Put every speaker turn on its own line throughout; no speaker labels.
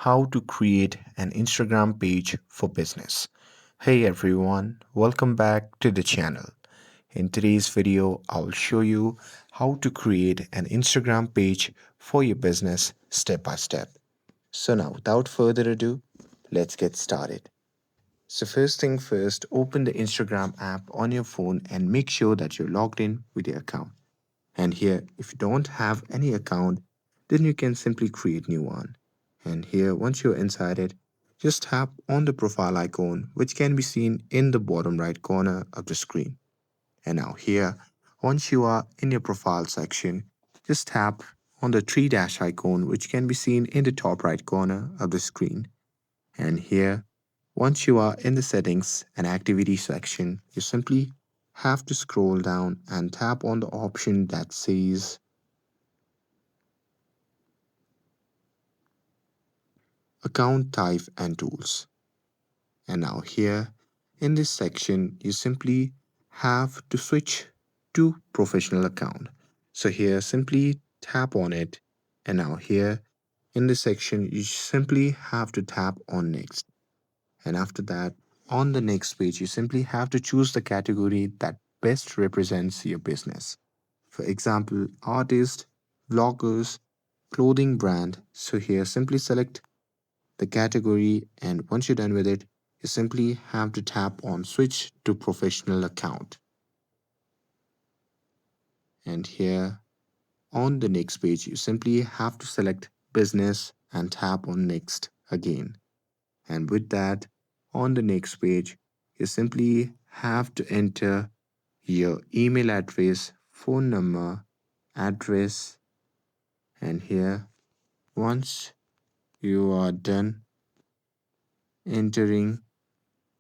How to create an Instagram page for business. Hey everyone, welcome back to the channel. In today's video, I'll show you how to create an Instagram page for your business step by step. So now, without further ado, let's get started. So first thing first, open the Instagram app on your phone and make sure that you're logged in with your account. And here, if you don't have any account, then you can simply create new one. And here, once you're inside it, just tap on the profile icon, which can be seen in the bottom right corner of the screen. And now here, once you are in your profile section, just tap on the three dash icon, which can be seen in the top right corner of the screen. And here, once you are in the settings and activity section, you simply have to scroll down and tap on the option that says account type and tools. And now here in this section, you simply have to switch to professional account. So here simply tap on it. And now here in this section, you simply have to tap on next. And after that, on the next page, you simply have to choose the category that best represents your business. For example, artist, vloggers, clothing brand. So here simply select the category, and once you're done with it, you simply have to tap on switch to professional account. And here on the next page, you simply have to select business and tap on next again. And with that, on the next page, you simply have to enter your email address, phone number, address, and here once you are done entering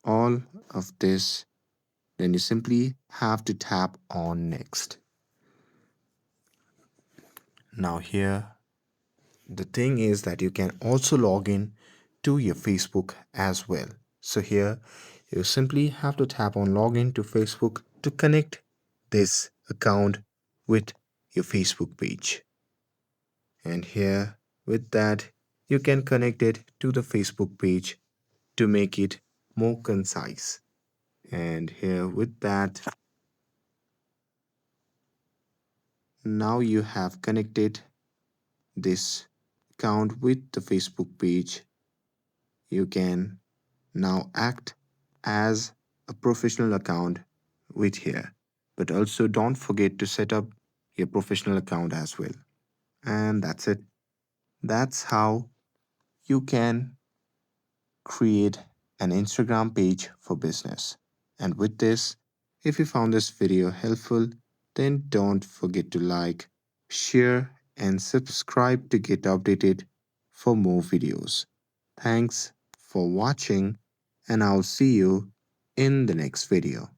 all of this, then you simply have to tap on next. Now here, the thing is that you can also log in to your Facebook as well. So here, you simply have to tap on login to Facebook to connect this account with your Facebook page. And here, with that, you can connect it to the Facebook page to make it more concise. And here, with that, now you have connected this account with the Facebook page. You can now act as a professional account with here. But also don't forget to set up your professional account as well. And that's it. That's how you can create an Instagram page for business. And with this, if you found this video helpful, then don't forget to like, share, and subscribe to get updated for more videos. Thanks for watching, and I'll see you in the next video.